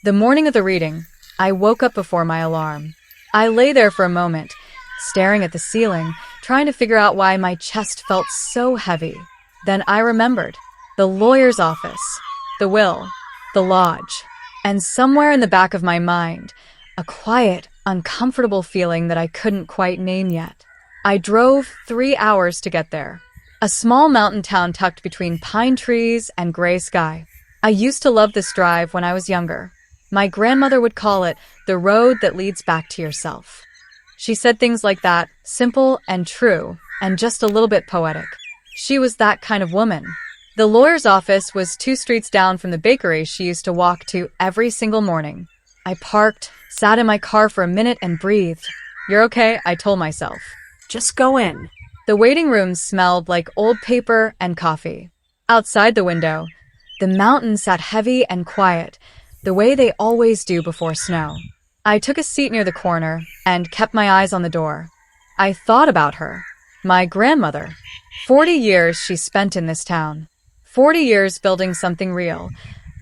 The morning of the reading, I woke up before my alarm. I lay there for a moment, staring at the ceiling, trying to figure out why my chest felt so heavy. Then I remembered. The lawyer's office, the will, the lodge, and somewhere in the back of my mind, a quiet, uncomfortable feeling that I couldn't quite name yet. I drove 3 hours to get there. A small mountain town tucked between pine trees and gray sky. I used to love this drive when I was younger. My grandmother would call it the road that leads back to yourself. She said things like that, simple and true, and just a little bit poetic. She was that kind of woman. The lawyer's office was 2 streets down from the bakery she used to walk to every single morning. I parked, sat in my car for a minute and breathed. "You're okay," I told myself. Just go in. The waiting room smelled like old paper and coffee. Outside the window, the mountains sat heavy and quiet, the way they always do before snow. I took a seat near the corner and kept my eyes on the door. I thought about her, my grandmother. 40 years she spent in this town. 40 years building something real.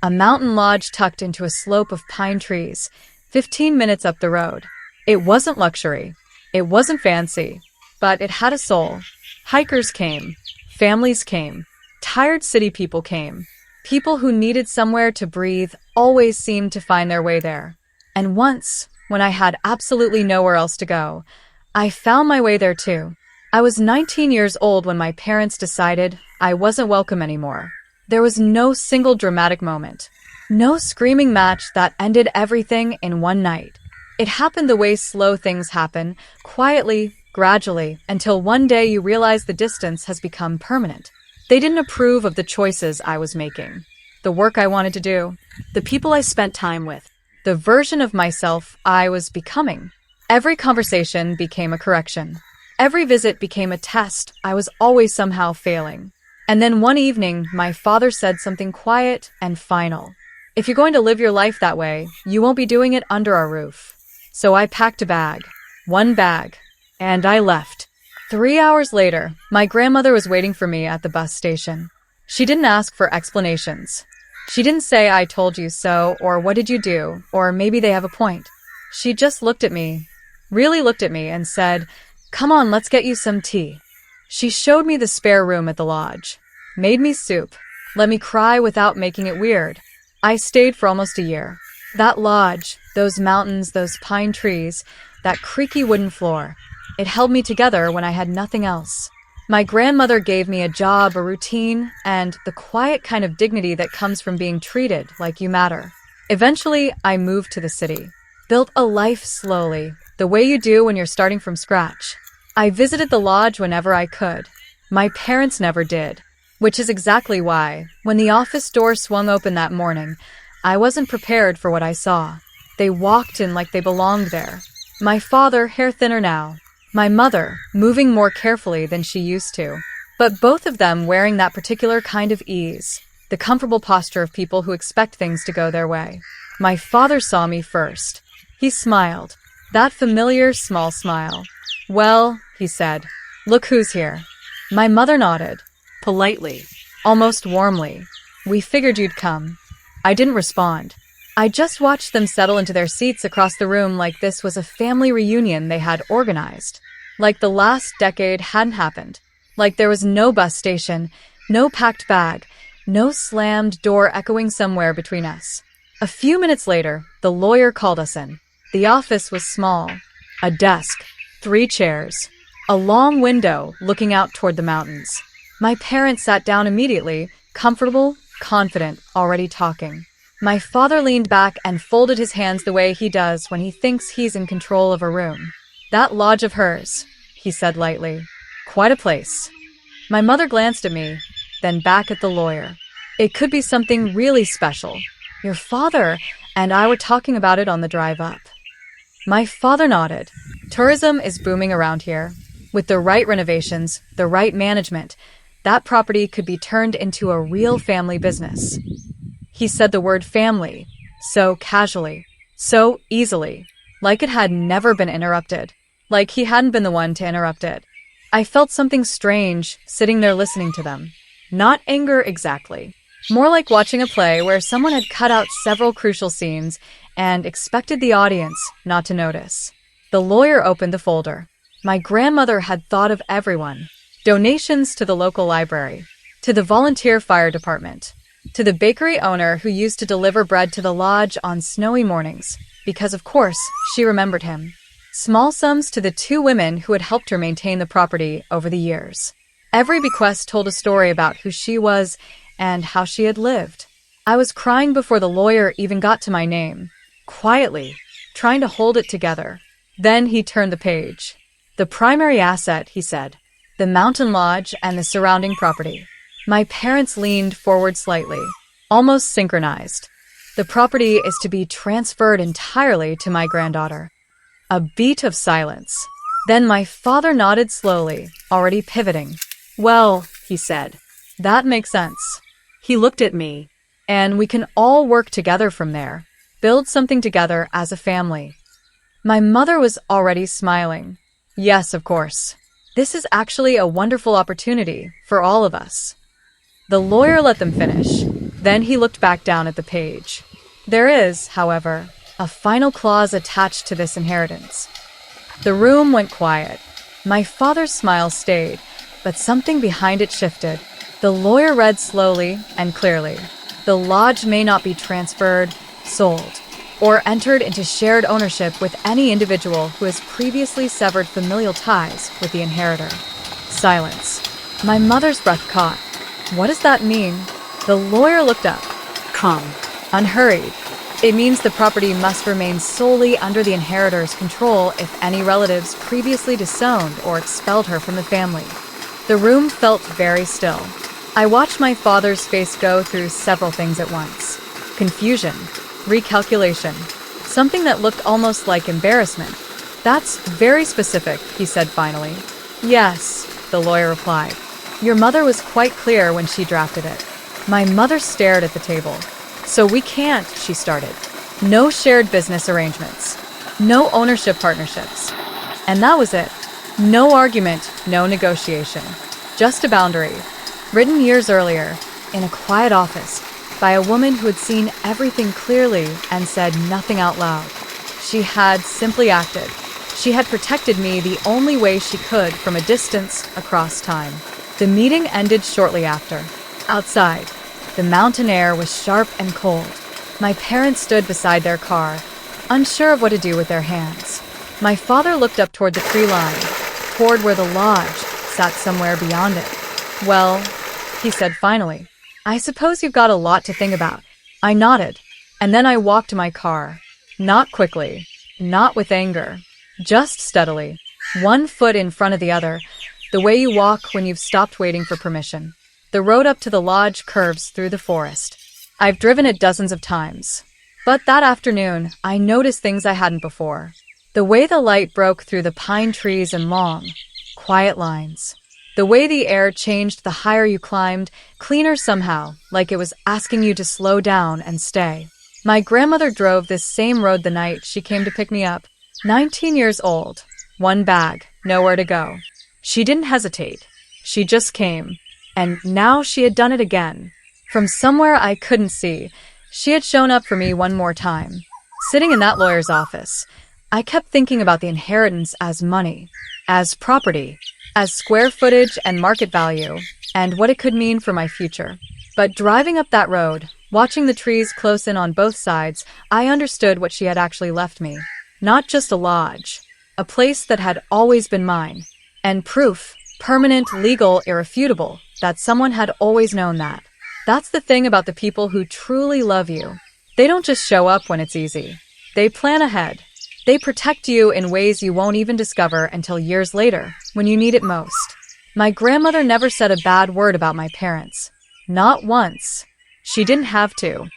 A mountain lodge tucked into a slope of pine trees, 15 minutes up the road. It wasn't luxury. It wasn't fancy. But it had a soul. Hikers came. Families came. Tired city people came. People who needed somewhere to breathe always seemed to find their way there. And once, when I had absolutely nowhere else to go, I found my way there too. I was 19 years old when my parents decided I wasn't welcome anymore. There was no single dramatic moment. No screaming match that ended everything in one night. It happened the way slow things happen, quietly, gradually, until one day you realize the distance has become permanent. They didn't approve of the choices I was making, the work I wanted to do, the people I spent time with, the version of myself I was becoming. Every conversation became a correction. Every visit became a test. I was always somehow failing. And then one evening, my father said something quiet and final. "If you're going to live your life that way, you won't be doing it under our roof." So I packed a bag, one bag, and I left. 3 hours later, my grandmother was waiting for me at the bus station. She didn't ask for explanations. She didn't say, "I told you so," or "What did you do?" or "Maybe they have a point." She just looked at me, really looked at me, and said, "Come on, let's get you some tea." She showed me the spare room at the lodge, made me soup, let me cry without making it weird. I stayed for almost a year. That lodge, those mountains, those pine trees, that creaky wooden floor, it held me together when I had nothing else. My grandmother gave me a job, a routine, and the quiet kind of dignity that comes from being treated like you matter. Eventually, I moved to the city, built a life slowly, the way you do when you're starting from scratch. I visited the lodge whenever I could. My parents never did, which is exactly why, when the office door swung open that morning, I wasn't prepared for what I saw. They walked in like they belonged there. My father, hair thinner now. My mother, moving more carefully than she used to. But both of them wearing that particular kind of ease, the comfortable posture of people who expect things to go their way. My father saw me first. He smiled. That familiar small smile. "Well," he said, "look who's here." My mother nodded. Politely. Almost warmly. "We figured you'd come." I didn't respond. I just watched them settle into their seats across the room like this was a family reunion they had organized. Like the last decade hadn't happened. Like there was no bus station, no packed bag, no slammed door echoing somewhere between us. A few minutes later, the lawyer called us in. The office was small. A desk, 3 chairs, a long window looking out toward the mountains. My parents sat down immediately, comfortable, confident, already talking. My father leaned back and folded his hands the way he does when he thinks he's in control of a room. "That lodge of hers," he said lightly. "Quite a place." My mother glanced at me, then back at the lawyer. "It could be something really special. Your father and I were talking about it on the drive up." My father nodded. "Tourism is booming around here. With the right renovations, the right management, that property could be turned into a real family business." He said the word family, so casually, so easily, like it had never been interrupted, like he hadn't been the one to interrupt it. I felt something strange sitting there listening to them. Not anger exactly, More like watching a play where someone had cut out several crucial scenes and expected the audience not to notice. The lawyer opened the folder. My grandmother had thought of everyone. Donations to the local library, to the volunteer fire department, to the bakery owner who used to deliver bread to the lodge on snowy mornings, because of course she remembered him. Small sums to the 2 women who had helped her maintain the property over the years. Every bequest told a story about who she was and how she had lived. I was crying before the lawyer even got to my name, quietly, trying to hold it together. Then he turned the page. The primary asset, he said, the mountain lodge and the surrounding property. My parents leaned forward slightly, almost synchronized. The property is to be transferred entirely to my granddaughter. A beat of silence. Then my father nodded slowly, already pivoting. Well, he said, that makes sense. He looked at me, and we can all work together from there, build something together as a family. My mother was already smiling. Yes, of course. This is actually a wonderful opportunity for all of us. The lawyer let them finish. Then he looked back down at the page. There is, however, a final clause attached to this inheritance. The room went quiet. My father's smile stayed, but something behind it shifted. The lawyer read slowly and clearly. The lodge may not be transferred, sold, or entered into shared ownership with any individual who has previously severed familial ties with the inheritor. Silence. My mother's breath caught. What does that mean? The lawyer looked up. Calm. Unhurried. It means the property must remain solely under the inheritor's control if any relatives previously disowned or expelled her from the family. The room felt very still. I watched my father's face go through several things at once. Confusion, recalculation, something that looked almost like embarrassment. That's very specific, he said finally. Yes, the lawyer replied. Your mother was quite clear when she drafted it. My mother stared at the table. So we can't, she started. No shared business arrangements. No ownership partnerships. And that was it. No argument, no negotiation. Just a boundary, written years earlier, in a quiet office, by a woman who had seen everything clearly and said nothing out loud. She had simply acted. She had protected me the only way she could from a distance across time. The meeting ended shortly after. Outside, the mountain air was sharp and cold. My parents stood beside their car, unsure of what to do with their hands. My father looked up toward the tree line, toward where the lodge sat somewhere beyond it. Well, he said finally, I suppose you've got a lot to think about. I nodded, and then I walked to my car. Not quickly, not with anger, just steadily, one foot in front of the other, the way you walk when you've stopped waiting for permission. The road up to the lodge curves through the forest. I've driven it dozens of times. But that afternoon, I noticed things I hadn't before. The way the light broke through the pine trees in long, quiet lines. The way the air changed the higher you climbed, cleaner somehow, like it was asking you to slow down and stay. My grandmother drove this same road the night she came to pick me up. 19 years old, one bag, nowhere to go. She didn't hesitate. She just came. And now she had done it again. From somewhere I couldn't see, she had shown up for me one more time. Sitting in that lawyer's office, I kept thinking about the inheritance as money, as property, as square footage and market value, and what it could mean for my future. But driving up that road, watching the trees close in on both sides, I understood what she had actually left me. Not just a lodge, a place that had always been mine, and proof, permanent, legal, irrefutable, that someone had always known that. That's the thing about the people who truly love you. They don't just show up when it's easy. They plan ahead. They protect you in ways you won't even discover until years later, when you need it most. My grandmother never said a bad word about my parents. Not once. She didn't have to.